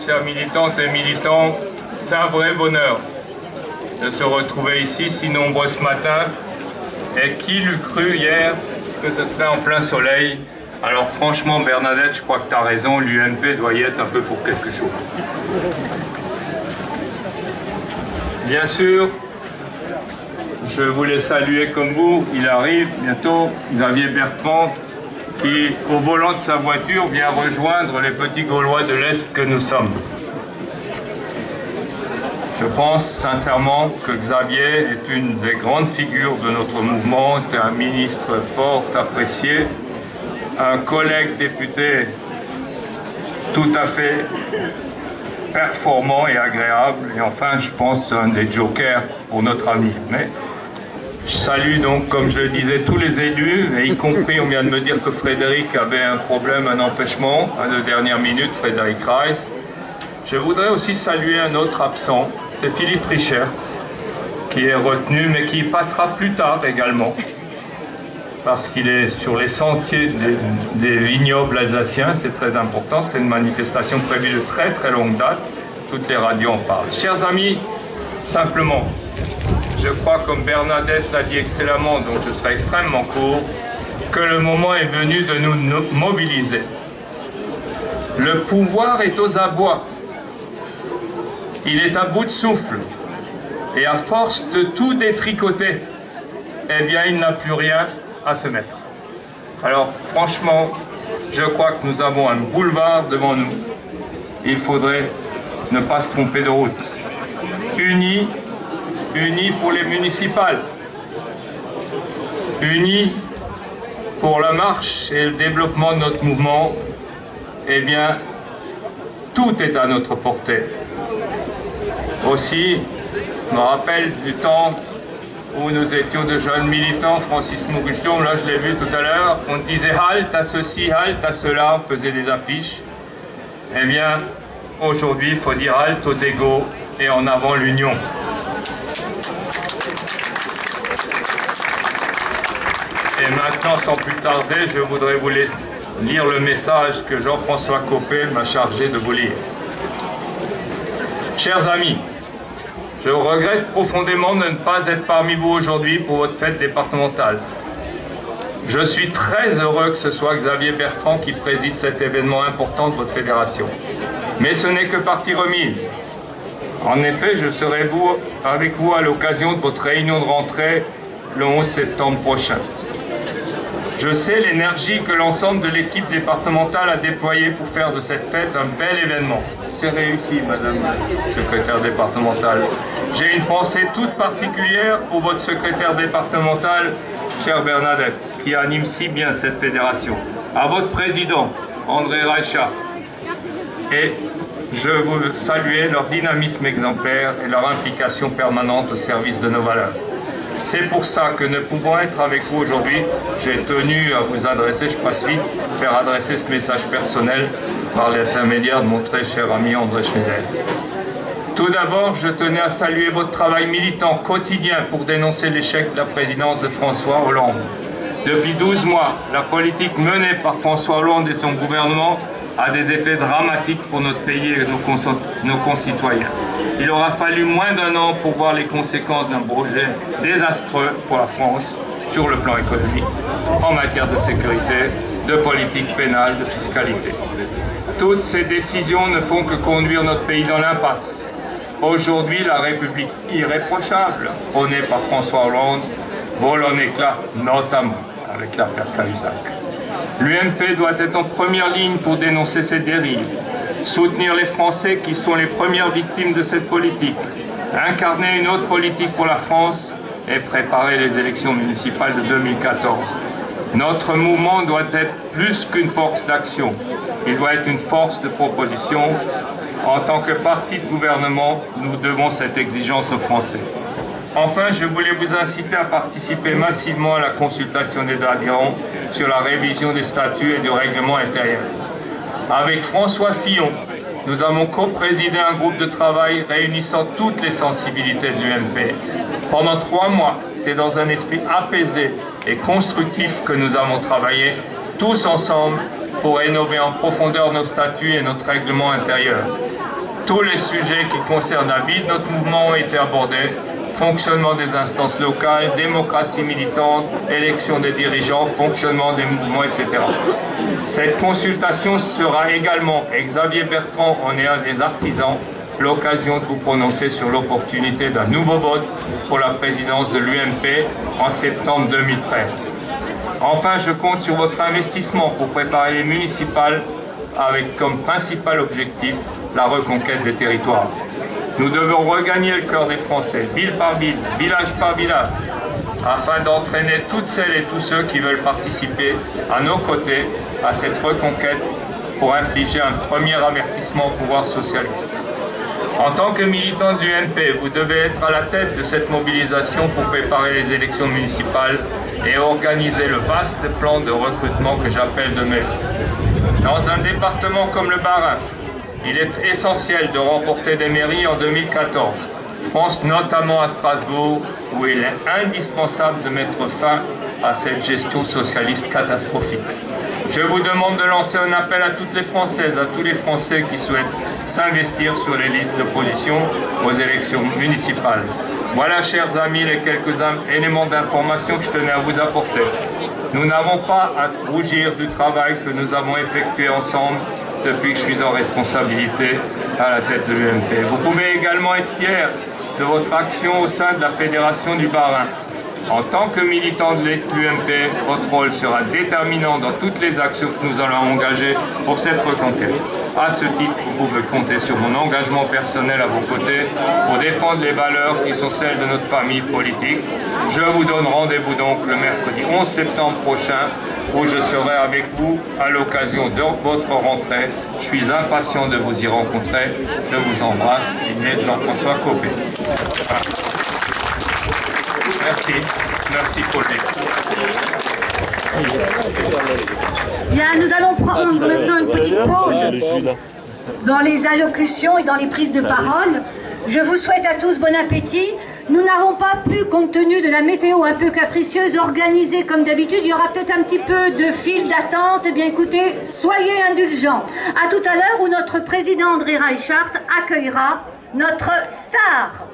chers militantes et militants, c'est un vrai bonheur de se retrouver ici si nombreux ce matin. Et qui l'eût cru hier que ce serait en plein soleil? Alors franchement Bernadette, je crois que tu as raison, l'UMP doit y être un peu pour quelque chose. Bien sûr, je voulais saluer comme vous, il arrive bientôt, Xavier Bertrand, qui, au volant de sa voiture, vient rejoindre les petits Gaulois de l'Est que nous sommes. Je pense sincèrement que Xavier est une des grandes figures de notre mouvement, est un ministre fort apprécié, un collègue député tout à fait performant et agréable, et enfin, je pense, un des jokers pour notre avenir. Mais je salue donc, comme je le disais, tous les élus, et y compris, on vient de me dire que Frédéric avait un problème, un empêchement, de dernière minute, Frédéric Reiss. Je voudrais aussi saluer un autre absent, c'est Philippe Richer, qui est retenu, mais qui passera plus tard également, parce qu'il est sur les sentiers des vignobles alsaciens, c'est très important, c'est une manifestation prévue de très très longue date, toutes les radios en parlent. Chers amis, simplement, je crois, comme Bernadette l'a dit excellemment, donc je serai extrêmement court, que le moment est venu de nous mobiliser. Le pouvoir est aux abois. Il est à bout de souffle. Et à force de tout détricoter, eh bien, il n'a plus rien à se mettre. Alors, franchement, je crois que nous avons un boulevard devant nous. Il faudrait ne pas se tromper de route. Unis pour les municipales, unis pour la marche et le développement de notre mouvement, eh bien, tout est à notre portée. Aussi, je me rappelle du temps où nous étions de jeunes militants, Francis Mouguchon, là je l'ai vu tout à l'heure, on disait halte à ceci, halte à cela, on faisait des affiches. Eh bien, aujourd'hui, il faut dire halte aux égaux et en avant l'union. Et maintenant, sans plus tarder, je voudrais vous lire le message que Jean-François Copé m'a chargé de vous lire. Chers amis, je regrette profondément de ne pas être parmi vous aujourd'hui pour votre fête départementale. Je suis très heureux que ce soit Xavier Bertrand qui préside cet événement important de votre fédération. Mais ce n'est que partie remise. En effet, je serai avec vous à l'occasion de votre réunion de rentrée le 11 septembre prochain. Je sais l'énergie que l'ensemble de l'équipe départementale a déployée pour faire de cette fête un bel événement. C'est réussi, Madame la secrétaire départementale. J'ai une pensée toute particulière pour votre secrétaire départementale, chère Bernadette, qui anime si bien cette fédération. À votre président, André Reichard. Et je veux saluer leur dynamisme exemplaire et leur implication permanente au service de nos valeurs. C'est pour ça que ne pouvant être avec vous aujourd'hui, j'ai tenu à vous adresser, je passe vite, faire adresser ce message personnel par l'intermédiaire de mon très cher ami André Schneider. Tout d'abord, je tenais à saluer votre travail militant quotidien pour dénoncer l'échec de la présidence de François Hollande. Depuis 12 mois, la politique menée par François Hollande et son gouvernement a des effets dramatiques pour notre pays et nos concitoyens. Il aura fallu moins d'un an pour voir les conséquences d'un projet désastreux pour la France sur le plan économique, en matière de sécurité, de politique pénale, de fiscalité. Toutes ces décisions ne font que conduire notre pays dans l'impasse. Aujourd'hui, la République irréprochable, prônée par François Hollande, vole en éclats, notamment avec l'affaire Cahuzac. L'UMP doit être en première ligne pour dénoncer ces dérives, soutenir les Français qui sont les premières victimes de cette politique, incarner une autre politique pour la France et préparer les élections municipales de 2014. Notre mouvement doit être plus qu'une force d'action, il doit être une force de proposition. En tant que parti de gouvernement, nous devons cette exigence aux Français. Enfin, je voulais vous inciter à participer massivement à la consultation des adhérents sur la révision des statuts et du règlement intérieur. Avec François Fillon, nous avons co-présidé un groupe de travail réunissant toutes les sensibilités de l'UMP. Pendant 3 mois, c'est dans un esprit apaisé et constructif que nous avons travaillé tous ensemble pour rénover en profondeur nos statuts et notre règlement intérieur. Tous les sujets qui concernent la vie de notre mouvement ont été abordés. Fonctionnement des instances locales, démocratie militante, élection des dirigeants, fonctionnement des mouvements, etc. Cette consultation sera également, et Xavier Bertrand en est un des artisans, l'occasion de vous prononcer sur l'opportunité d'un nouveau vote pour la présidence de l'UMP en septembre 2013. Enfin, je compte sur votre investissement pour préparer les municipales avec comme principal objectif la reconquête des territoires. Nous devons regagner le cœur des Français, ville par ville, village par village, afin d'entraîner toutes celles et tous ceux qui veulent participer à nos côtés à cette reconquête pour infliger un premier avertissement au pouvoir socialiste. En tant que militant de l'UMP, vous devez être à la tête de cette mobilisation pour préparer les élections municipales et organiser le vaste plan de recrutement que j'appelle de mes vœux. Dans un département comme le Bas-Rhin, il est essentiel de remporter des mairies en 2014. Je pense notamment à Strasbourg, où il est indispensable de mettre fin à cette gestion socialiste catastrophique. Je vous demande de lancer un appel à toutes les Françaises, à tous les Français qui souhaitent s'investir sur les listes d'opposition aux élections municipales. Voilà, chers amis, les quelques éléments d'information que je tenais à vous apporter. Nous n'avons pas à rougir du travail que nous avons effectué ensemble depuis que je suis en responsabilité à la tête de l'UMP. Vous pouvez également être fiers de votre action au sein de la Fédération du Bas-Rhin. En tant que militant de l'UMP, votre rôle sera déterminant dans toutes les actions que nous allons engager pour cette reconquête. À ce titre, vous pouvez compter sur mon engagement personnel à vos côtés pour défendre les valeurs qui sont celles de notre famille politique. Je vous donne rendez-vous donc le mercredi 11 septembre prochain où je serai avec vous à l'occasion de votre rentrée. Je suis impatient de vous y rencontrer. Je vous embrasse. Signé Jean-François Copé. Merci. Merci Paul. Bien, nous allons prendre maintenant une petite pause dans les allocutions et dans les prises de parole. Je vous souhaite à tous bon appétit. Nous n'avons pas pu, compte tenu de la météo un peu capricieuse, organiser comme d'habitude. Il y aura peut-être un petit peu de file d'attente. Eh bien écoutez, soyez indulgents. À tout à l'heure où notre président André Reichart accueillera notre star.